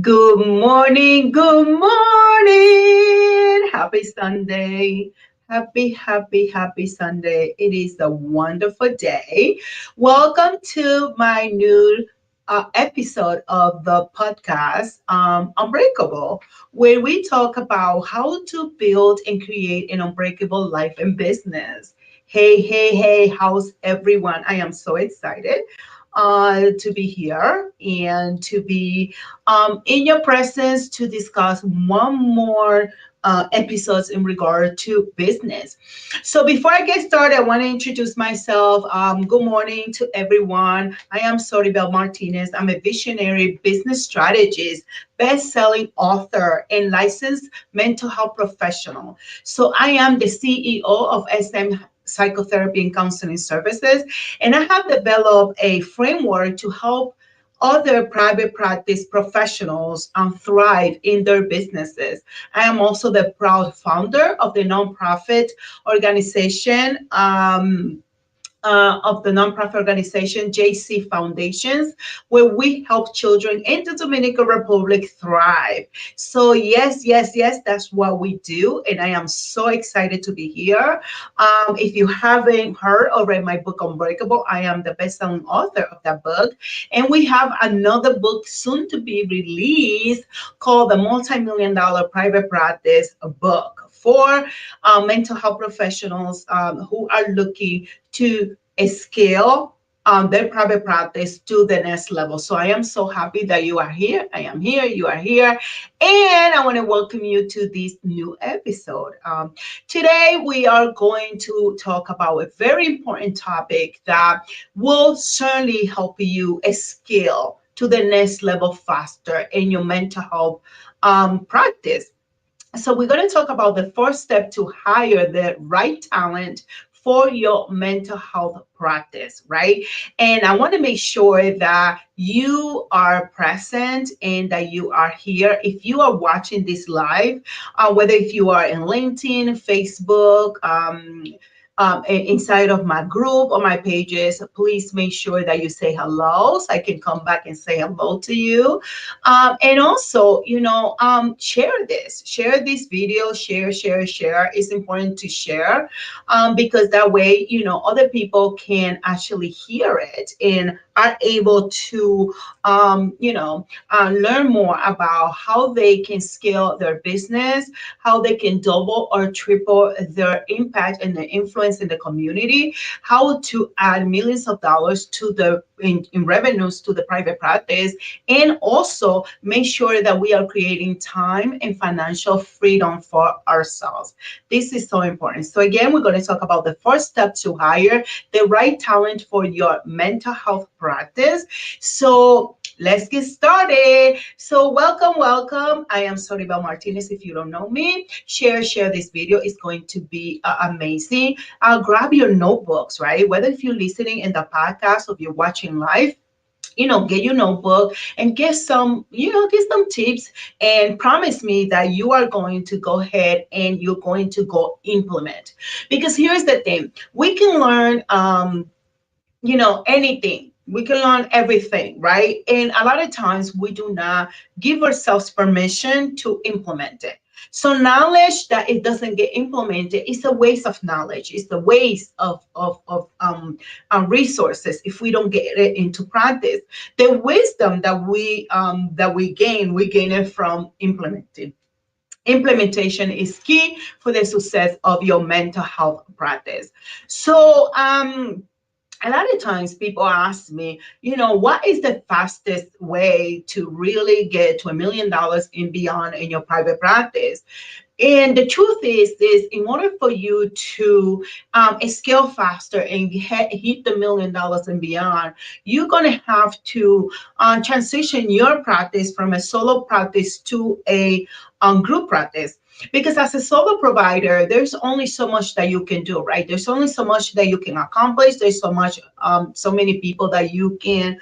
Good morning, good morning. Happy Sunday. Happy Sunday. It is a wonderful day. Welcome to my new episode of the podcast, Unbreakable, where we talk about how to build and create an unbreakable life and business. Hey, how's everyone? I am so excited to be here and to be in your presence to discuss one more episodes in regard to business. So before I get started, I want to introduce myself. Good morning to everyone. I am Soribel Martinez. I'm a visionary business strategist, best-selling author, and licensed mental health professional. So I am the CEO of SM Psychotherapy and Counseling Services, and I have developed a framework to help other private practice professionals thrive in their businesses. I am also the proud founder of the nonprofit organization. Of the nonprofit organization JC Foundations, where we help children in the Dominican Republic thrive. So yes, that's what we do, and I am so excited to be here. If you haven't heard or read my book Unbreakable, I am the best-selling author of that book, and we have another book soon to be released called the Multi-Million Dollar Private Practice book for mental health professionals who are looking to scale their private practice to the next level. So I am so happy that you are here. I am here, you are here. And I want to welcome you to this new episode. Today, we are going to talk about a very important topic that will certainly help you scale to the next level faster in your mental health practice. So we're going to talk about the first step to hire the right talent for your mental health practice, right? And I want to make sure that you are present and that you are here. If you are watching this live, whether if you are in LinkedIn, Facebook, inside of my group or my pages, please make sure that you say hello so I can come back and say hello to you. And also, share this video, share. It's important to share because that way, other people can actually hear it and are able to, learn more about how they can scale their business, how they can double or triple their impact and their influence in the community, how to add millions of dollars to in revenues to the private practice, and also make sure that we are creating time and financial freedom for ourselves. This is so important. So again, we're going to talk about the first step to hire the right talent for your mental health practice. So let's get started. So welcome. I am Soribel Martinez. If you don't know me, share this video. It's going to be amazing. Grab your notebooks, right? Whether if you're listening in the podcast or you're watching live, get your notebook and get some tips and promise me that you are going to go ahead and you're going to go implement. Because here's the thing, we can learn, anything. We can learn everything, right? And a lot of times we do not give ourselves permission to implement it. So knowledge that it doesn't get implemented is a waste of knowledge. It's a waste of resources if we don't get it into practice. The wisdom we gain it from implementing. Implementation is key for the success of your mental health practice. So a lot of times people ask me, what is the fastest way to really get to $1 million and beyond in your private practice? And the truth is in order for you to scale faster and hit the $1 million and beyond, you're going to have to transition your practice from a solo practice to a group practice. Because as a solo provider, there's only so much that you can do, right? There's only so much that you can accomplish. There's so much, so many people that you can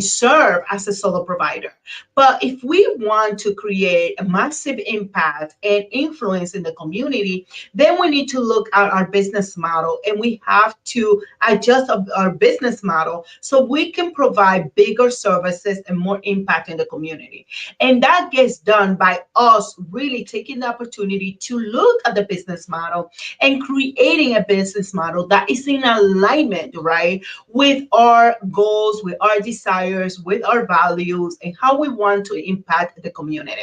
serve as a solo provider. But if we want to create a massive impact and influence in the community, then we need to look at our business model, and we have to adjust our business model so we can provide bigger services and more impact in the community. And that gets done by us really taking the opportunity to look at the business model and creating a business model that is in alignment, right, with our goals, with our desires, with our values, and how we want to impact the community.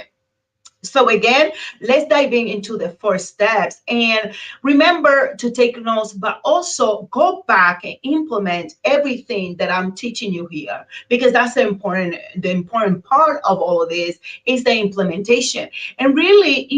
So again, let's dive into the 4 steps, and remember to take notes, but also go back and implement everything that I'm teaching you here, because that's the important part of all of this is the implementation. And really,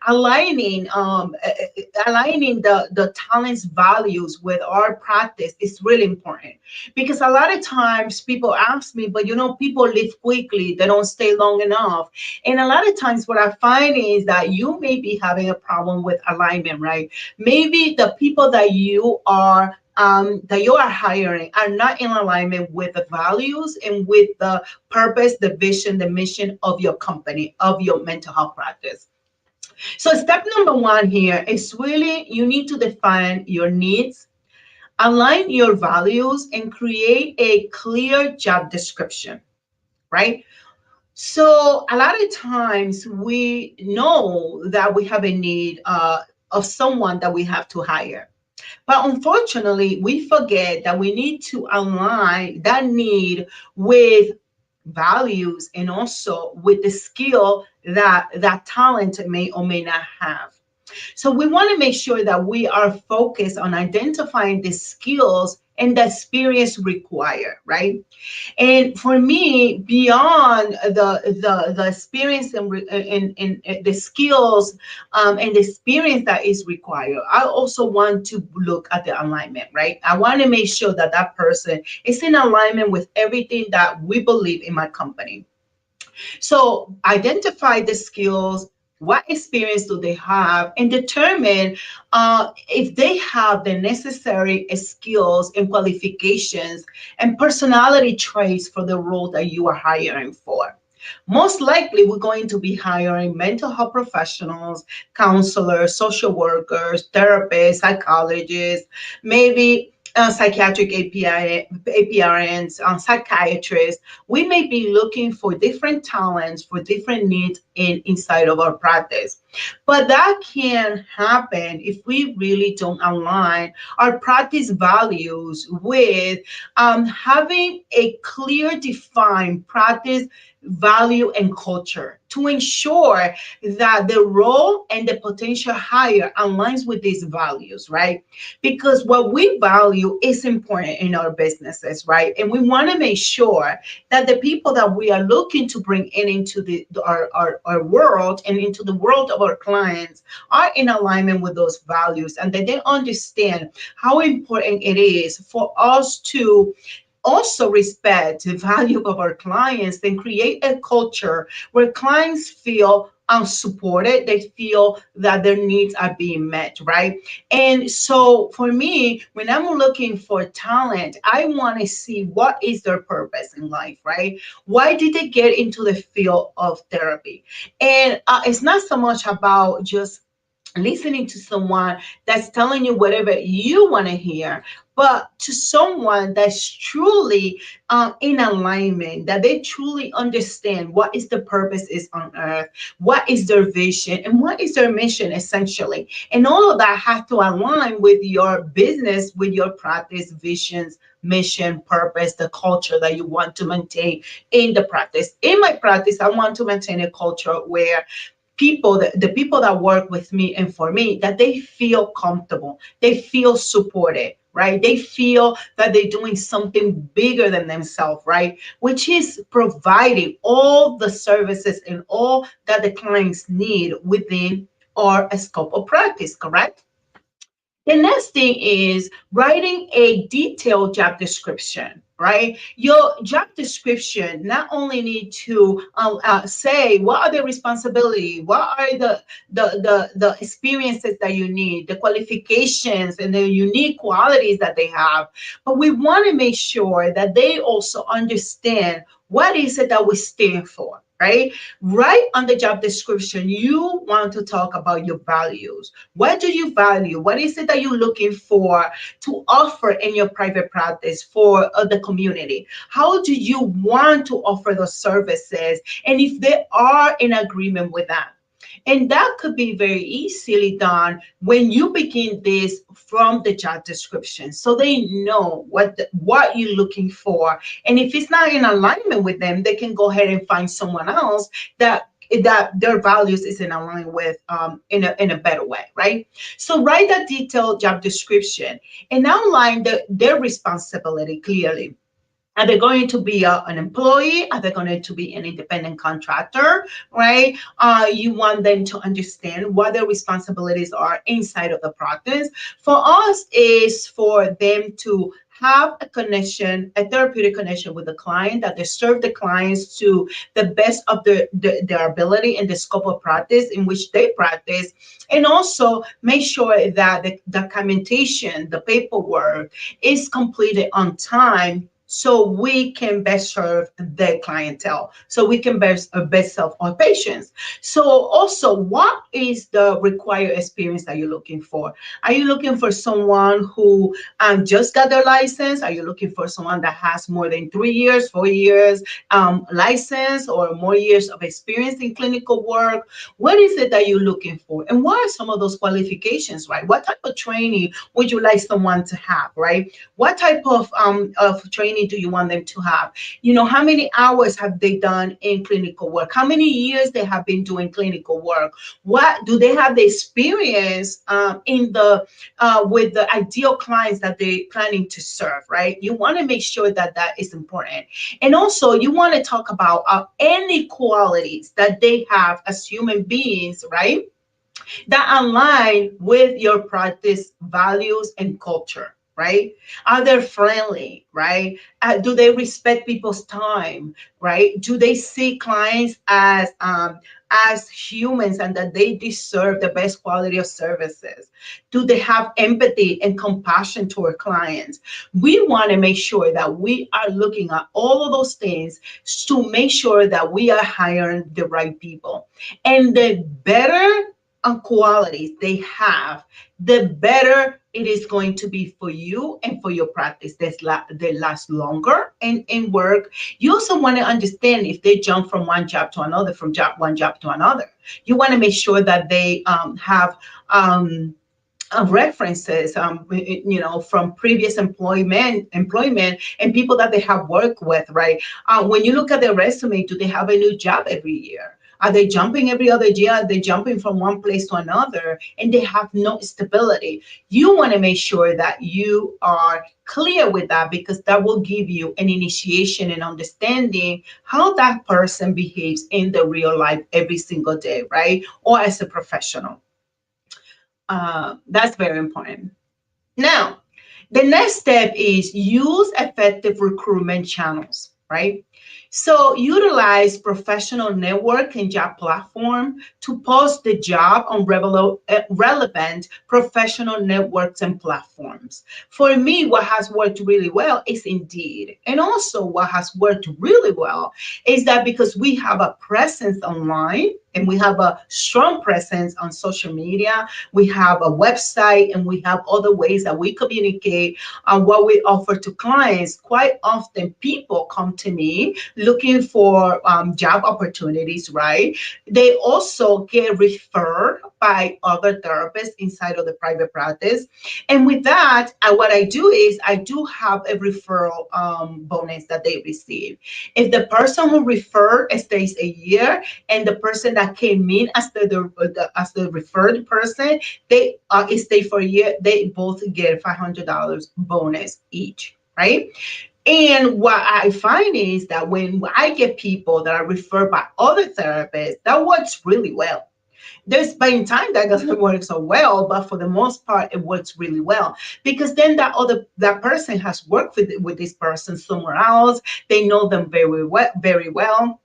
aligning the talents values with our practice is really important, because a lot of times people ask me, but people leave quickly, they don't stay long enough. And a lot of times, what I find is that you may be having a problem with alignment, right? Maybe the people that you are hiring are not in alignment with the values and with the purpose, the vision, the mission of your company, of your mental health practice. So step number 1 here is really you need to define your needs, align your values, and create a clear job description, right? So a lot of times we know that we have a need of someone that we have to hire. But unfortunately, we forget that we need to align that need with values and also with the skill that that talent may or may not have. So we want to make sure that we are focused on identifying the skills and the experience required, right? And for me, beyond the experience and the skills and the experience that is required, I also want to look at the alignment, right? I want to make sure that that person is in alignment with everything that we believe in my company. So identify the skills, what experience do they have, and determine if they have the necessary skills and qualifications and personality traits for the role that you are hiring for. Most likely, we're going to be hiring mental health professionals, counselors, social workers, therapists, psychologists, maybe psychiatric APRNs, psychiatrists. We may be looking for different talents for different needs inside of our practice. But that can happen if we really don't align our practice values with having a clear, defined practice value and culture to ensure that the role and the potential hire aligns with these values, right? Because what we value is important in our businesses, right? And we want to make sure that the people that we are looking to bring into our world and into the world of our clients are in alignment with those values, and that they understand how important it is for us to also respect the value of our clients and create a culture where clients feel unsupported, they feel that their needs are being met, right? And so for me, when I'm looking for talent, I want to see what is their purpose in life, right? Why did they get into the field of therapy? And it's not so much about just listening to someone that's telling you whatever you want to hear, but to someone that's truly in alignment, that they truly understand what is the purpose is on earth, what is their vision, and what is their mission essentially. And all of that has to align with your business, with your practice, visions, mission, purpose, the culture that you want to maintain in the practice. In my practice, I want to maintain a culture where the people that work with me and for me, that they feel comfortable, they feel supported, right? They feel that they're doing something bigger than themselves, right? Which is providing all the services and all that the clients need within our scope of practice, correct? The next thing is writing a detailed job description, right? Your job description not only need to say what are the responsibility, what are the experiences that you need, the qualifications and the unique qualities that they have, but we want to make sure that they also understand what is it that we stand for, right? Right on the job description, you want to talk about your values. What do you value? What is it that you're looking for to offer in your private practice for the community? How do you want to offer those services? And if they are in agreement with that. And that could be very easily done when you begin this from the job description. So they know what you're looking for. And if it's not in alignment with them, they can go ahead and find someone else that their values is in alignment with in a better way, right? So write that detailed job description and outline their responsibility clearly. Are they going to be an employee? Are they going to be an independent contractor? Right? You want them to understand what their responsibilities are inside of the practice. For us, is for them to have a connection, a therapeutic connection with the client, that they serve the clients to the best of their ability in the scope of practice in which they practice, and also make sure that the documentation, the paperwork is completed on time so we can best serve the clientele, so we can best serve our patients. So also, what is the required experience that you're looking for? Are you looking for someone who just got their license? Are you looking for someone that has more than 3 years, 4 years license, or more years of experience in clinical work? What is it that you're looking for? And what are some of those qualifications, right? What type of training would you like someone to have, right? What type of training do you want them to have? You know, how many hours have they done in clinical work? How many years they have been doing clinical work? What do they have the experience in the with the ideal clients that they're planning to serve, right? You want to make sure that that is important. And also, you want to talk about any qualities that they have as human beings, right? That align with your practice values and culture, right? Are they friendly, right? Do they respect people's time, right? Do they see clients as humans and that they deserve the best quality of services? Do they have empathy and compassion toward clients? We want to make sure that we are looking at all of those things to make sure that we are hiring the right people. And the better qualities they have, the better it is going to be for you and for your practice. They last longer in work. You also want to understand if they jump from one job to another, from one job to another. You want to make sure that they have references, from previous employment and people that they have worked with, right? When you look at their resume, do they have a new job every year? Are they jumping every other year? Are they jumping from one place to another? And they have no stability. You want to make sure that you are clear with that, because that will give you an initiation and understanding how that person behaves in the real life every single day, right? Or as a professional. That's very important. Now, the next step is use effective recruitment channels, right? So utilize professional network and job platform to post the job on relevant professional networks and platforms. For me, what has worked really well is Indeed. And also what has worked really well is that because we have a presence online and we have a strong presence on social media, we have a website, and we have other ways that we communicate on what we offer to clients. Quite often people come to me looking for job opportunities, right? They also get referred by other therapists inside of the private practice. And with that, what I do is I do have a referral bonus that they receive. If the person who referred stays a year, and the person that came in as the referred person, they stay for a year, they both get $500 bonus each, right? And what I find is that when I get people that are referred by other therapists, that works really well. There's been time that doesn't work so well, but for the most part, it works really well because then that person has worked with this person somewhere else. They know them very well,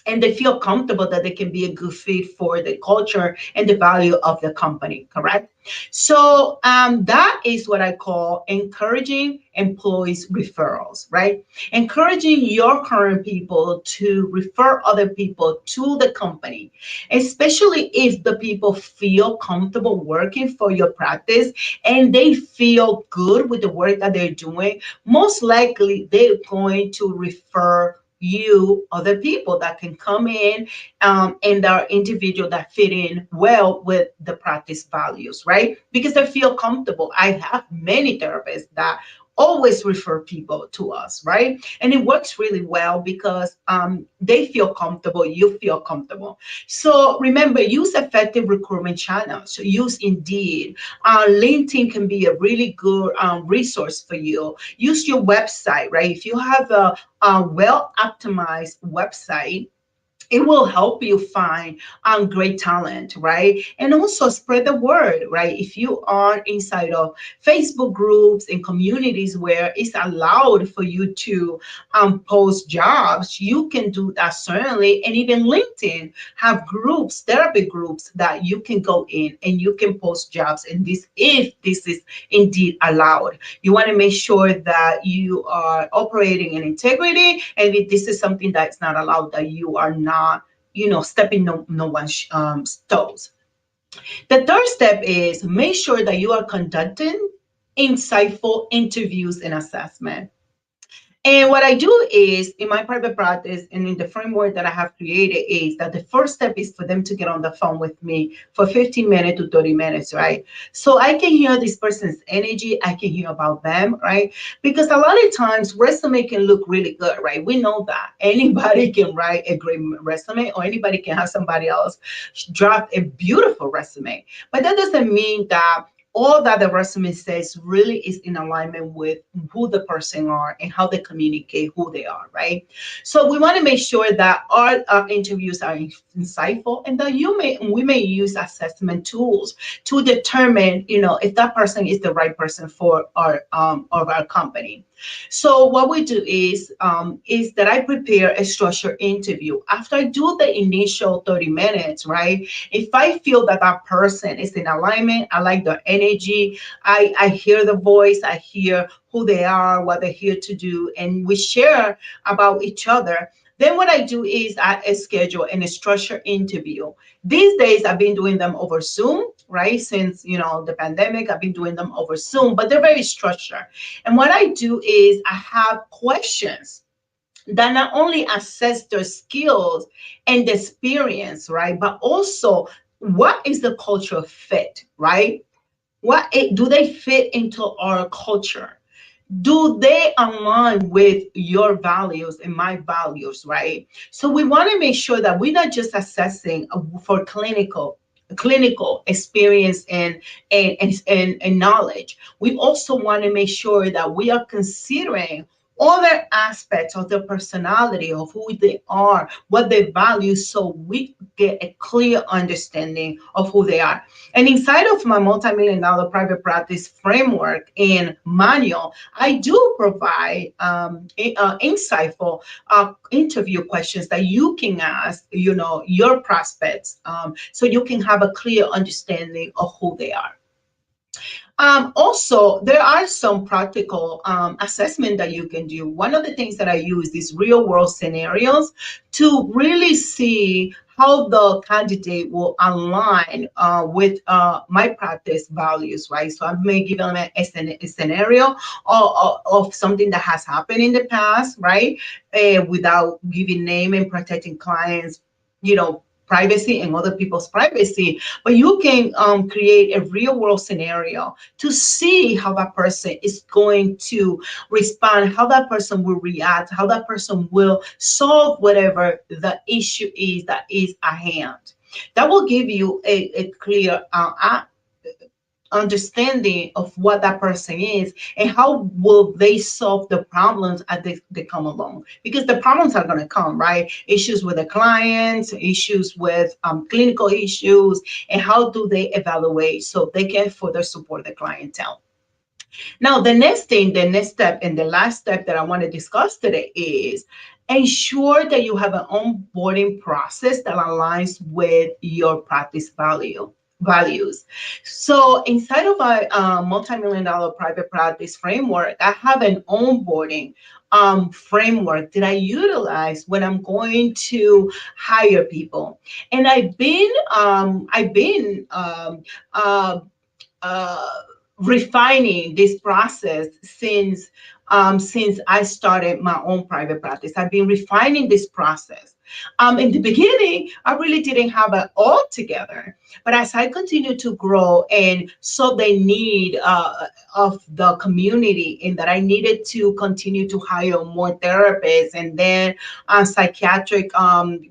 and they feel comfortable that they can be a good fit for the culture and the value of the company, correct? So that is what I call encouraging employees referrals, right? Encouraging your current people to refer other people to the company, especially if the people feel comfortable working for your practice and they feel good with the work that they're doing. Most likely they're going to refer you other people that can come in, and are individual that fit in well with the practice values, right? Because they feel comfortable. I have many therapists that always refer people to us, right? And it works really well because they feel comfortable, you feel comfortable. So remember, use effective recruitment channels. So use Indeed. LinkedIn can be a really good resource for you. Use your website, right? If you have a well optimized website, it will help you find great talent, right? And also spread the word, right? If you are inside of Facebook groups and communities where it's allowed for you to post jobs, you can do that certainly. And even LinkedIn have groups, therapy groups that you can go in and you can post jobs. And this, if this is indeed allowed, you want to make sure that you are operating in integrity. And if this is something that's not allowed, that you are not, stepping no one's toes. The third step is make sure that you are conducting insightful interviews and assessment. And what I do is in my private practice and in the framework that I have created is that the first step is for them to get on the phone with me for 15 minutes to 30 minutes, right? So I can hear this person's energy. I can hear about them, right? Because a lot of times resume can look really good, right? We know that anybody can write a great resume, or anybody can have somebody else draft a beautiful resume. But that doesn't mean that all that the resume says really is in alignment with who the person are and how they communicate who they are, right? So we want to make sure that our interviews are insightful, and that we may use assessment tools to determine, if that person is the right person for our company. So what we do is that I prepare a structured interview after I do the initial 30 minutes, right? If I feel that that person is in alignment, I like their energy, I hear the voice, I hear who they are, what they're here to do, and we share about each other. Then what I do is I schedule a structured interview. These days I've been doing them over Zoom, right? Since the pandemic, I've been doing them over Zoom, but they're very structured. And what I do is I have questions that not only assess their skills and experience, right? But also, what is the cultural fit, right? Do they fit into our culture? Do they align with your values and my values, right? So we want to make sure that we're not just assessing for clinical experience and knowledge. We also want to make sure that we are considering other aspects of their personality, of who they are, what they value, so we get a clear understanding of who they are. And inside of my multi-million dollar private practice framework and manual, I do provide insightful interview questions that you can ask, your prospects, so you can have a clear understanding of who they are. Also, there are some practical assessment that you can do. One of the things that I use is real world scenarios to really see how the candidate will align with my practice values, right? So I may give them a scenario of something that has happened in the past, right? Without giving name and protecting clients, privacy and other people's privacy, but you can create a real world scenario to see how that person is going to respond, how that person will react, how that person will solve whatever the issue is that is at hand. That will give you a clear understanding of what that person is and how will they solve the problems as they come along, because the problems are going to come, right? Issues with the clients, issues with clinical issues, and how do they evaluate so they can further support the clientele. Now, the next step, and the last step that I want to discuss today is ensure that you have an onboarding process that aligns with your practice values. So inside of a multi-million dollar private practice framework, I have an onboarding framework that I utilize when I'm going to hire people. And uh, uh, refining this process since I started my own private practice. I've been refining this process. In the beginning, I really didn't have it all together, but as I continue to grow and saw the need of the community, and that I needed to continue to hire more therapists and then psychiatric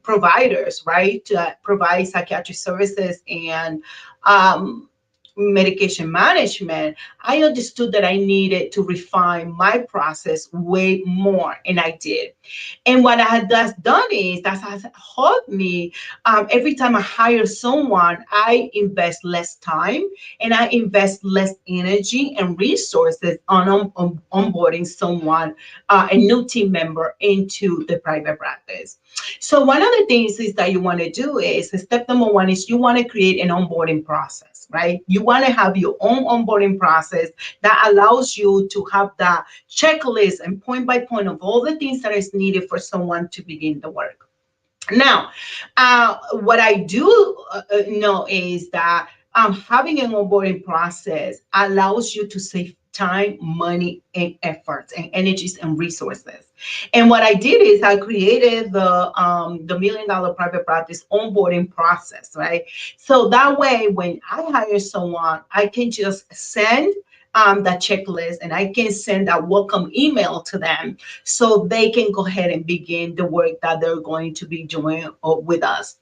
providers, right, to provide psychiatric services and um, medication management, I understood that I needed to refine my process way more, and I did. And what I had thus done is that has helped me. Every time I hire someone, I invest less time and I invest less energy and resources on onboarding someone, a new team member into the private practice. So one of the things is that you want to do is step number one is you want to create an onboarding process, right? You want to have your own onboarding process that allows you to have that checklist and point by point of all the things that is needed for someone to begin the work. Now, what I do know is that having an onboarding process allows you to save time, money, and efforts, and energies and resources. And what I did is I created the million dollar private practice onboarding process, right? So that way, when I hire someone, I can just send that checklist, and I can send a welcome email to them so they can go ahead and begin the work that they're going to be doing with us.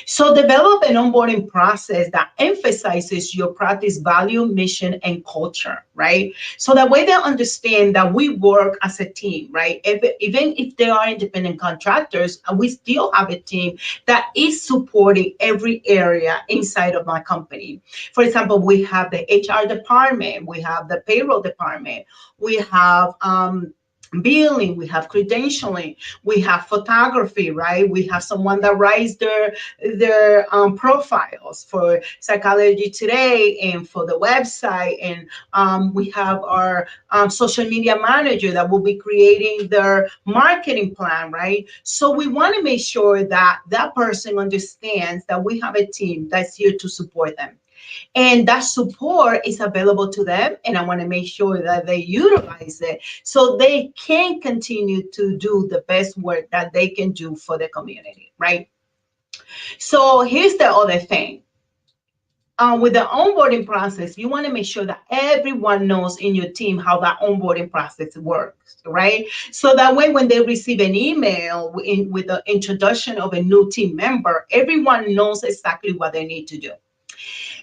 So develop an onboarding process that emphasizes your practice value, mission, and culture, right? So that way they understand that we work as a team, right? Even if they are independent contractors, we still have a team that is supporting every area inside of my company. For example, we have the HR department, we have the payroll department, we have billing, we have credentialing, we have photography, right? We have someone that writes their profiles for Psychology Today and for the website, and we have our social media manager that will be creating their marketing plan, right? So we want to make sure that that person understands that we have a team that's here to support them, and that support is available to them, and I want to make sure that they utilize it so they can continue to do the best work that they can do for the community, right? So here's the other thing. With the onboarding process, you want to make sure that everyone knows in your team how that onboarding process works, right? So that way, when they receive an email with the introduction of a new team member, everyone knows exactly what they need to do.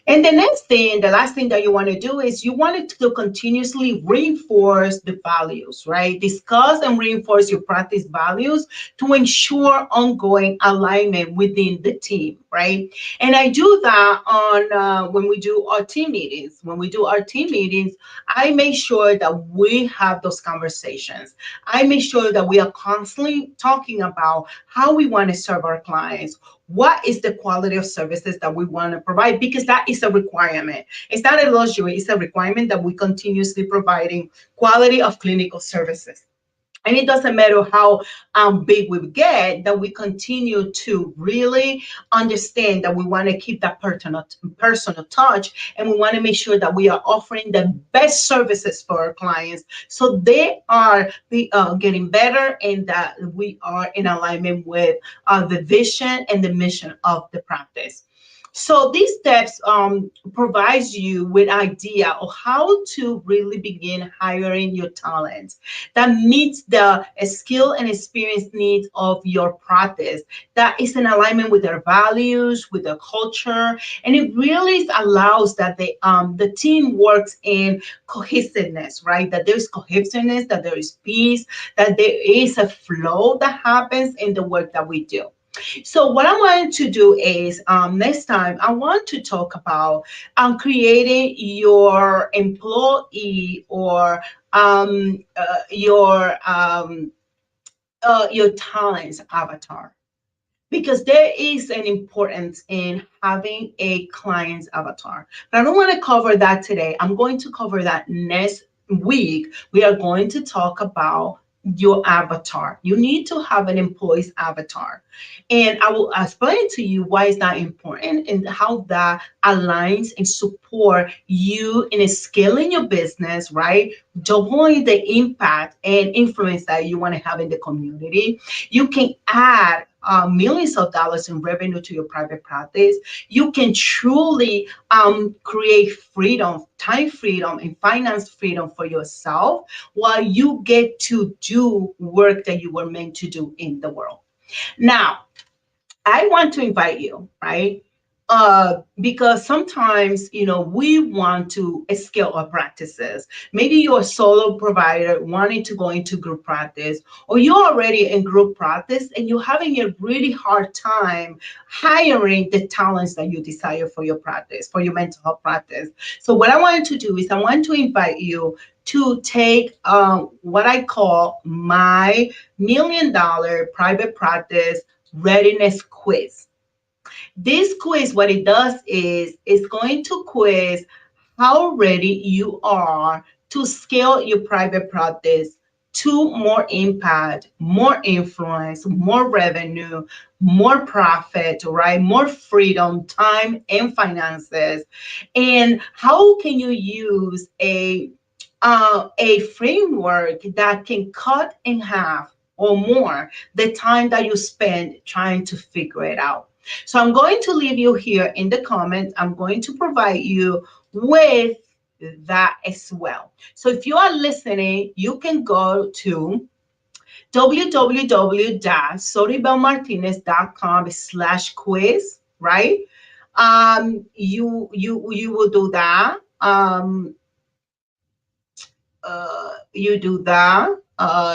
And the next thing, the last thing that you want to do is you want it to continuously reinforce the values, right? Discuss and reinforce your practice values to ensure ongoing alignment within the team, right? And I do that on when we do our team meetings. When we do our team meetings, I make sure that we have those conversations. I make sure that we are constantly talking about how we want to serve our clients, what is the quality of services that we want to provide, because that is a requirement. It's not a luxury, it's a requirement that we continuously providing quality of clinical services. And it doesn't matter how big we get, that we continue to really understand that we want to keep that personal touch, and we want to make sure that we are offering the best services for our clients so they are getting better, and that we are in alignment with the vision and the mission of the practice. So these steps provides you with idea of how to really begin hiring your talents that meets the skill and experience needs of your practice, that is in alignment with their values, with their culture, and it really allows that the team works in cohesiveness, right? That there's cohesiveness, that there is peace, that there is a flow that happens in the work that we do. So what I want to do is next time I want to talk about creating your employee or your talents avatar, because there is an importance in having a client's avatar. But I don't want to cover that today. I'm going to cover that next week. We are going to talk about your avatar. You need to have an employee's avatar. And I will explain to you why is that important and how that aligns and support you in scaling your business, right? Doubling the impact and influence that you want to have in the community. You can add millions of dollars in revenue to your private practice. You can truly create freedom, time freedom, and finance freedom for yourself while you get to do work that you were meant to do in the world. Now, I want to invite you, right? Because sometimes, we want to scale our practices. Maybe you're a solo provider wanting to go into group practice, or you're already in group practice and you're having a really hard time hiring the talents that you desire for your practice, for your mental health practice. So, what I want to do is I want to invite you to take what I call my $1 million private practice readiness quiz. This quiz, what it does is it's going to quiz how ready you are to scale your private practice to more impact, more influence, more revenue, more profit, right? More freedom, time, and finances. And how can you use a framework that can cut in half or more the time that you spend trying to figure it out. So I'm going to leave you here in the comments. I'm going to provide you with that as well. So if you are listening, you can go to www.soribelmartinez.com/quiz, right? You will do that. You do that.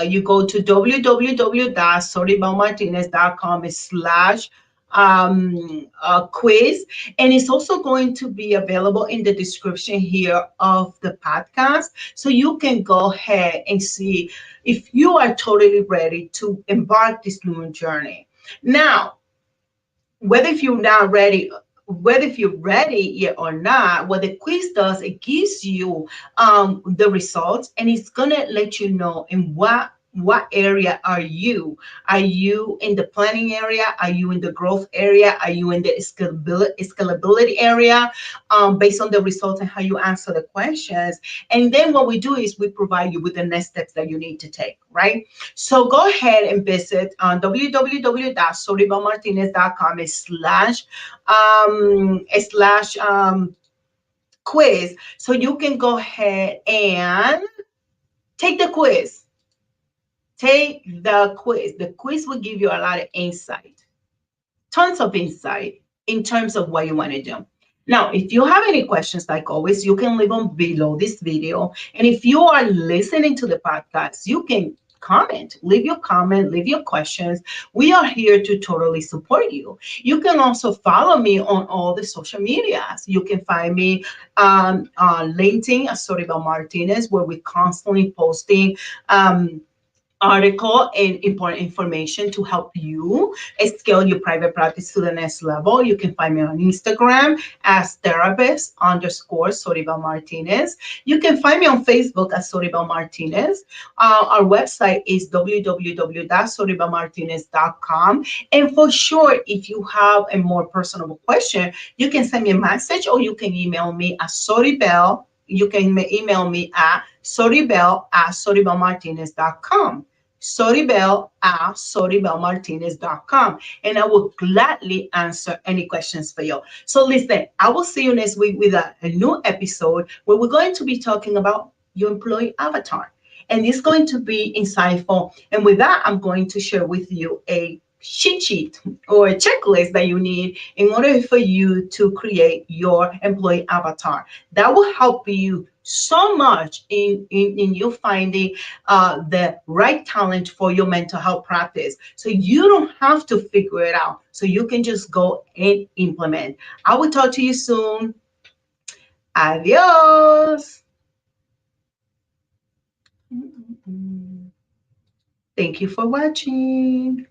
You go to www.soribelmartinez.com/quiz, and it's also going to be available in the description here of the podcast, so you can go ahead and see if you are totally ready to embark this new journey. Now, whether if you're not ready, whether if you're ready yet or not, what the quiz does, it gives you the results, and it's gonna let you know in what area are you. Are you in the planning area? Are you in the growth area? Are you in the scalability area? Based on the results and how you answer the questions. And then what we do is we provide you with the next steps that you need to take, right? So go ahead and visit on www.soribelmartinez.com/, quiz. So you can go ahead and take the quiz. Take the quiz. The quiz will give you a lot of insight, tons of insight in terms of what you want to do. Now, if you have any questions, like always, you can leave them below this video. And if you are listening to the podcast, you can leave your comment, leave your questions. We are here to totally support you. You can also follow me on all the social medias. You can find me on LinkedIn as Soribel Martinez, where we're constantly posting article and important information to help you scale your private practice to the next level. You can find me on Instagram as therapist_Soribel Martinez. You can find me on Facebook as Soribel Martinez. Our website is www.soribelmartinez.com. And for sure, if you have a more personal question, you can send me a message or you can email me at Soribel. You can email me at soribel@soribelmartinez.com. Soribel at soribelmartinez.com, and I will gladly answer any questions for you. So listen, I will see you next week with a new episode where we're going to be talking about your employee avatar. And it's going to be insightful. And with that, I'm going to share with you a cheat sheet or a checklist that you need in order for you to create your employee avatar. That will help you so much in you finding the right talent for your mental health practice. So you don't have to figure it out. So you can just go and implement. I will talk to you soon. Adios. Thank you for watching.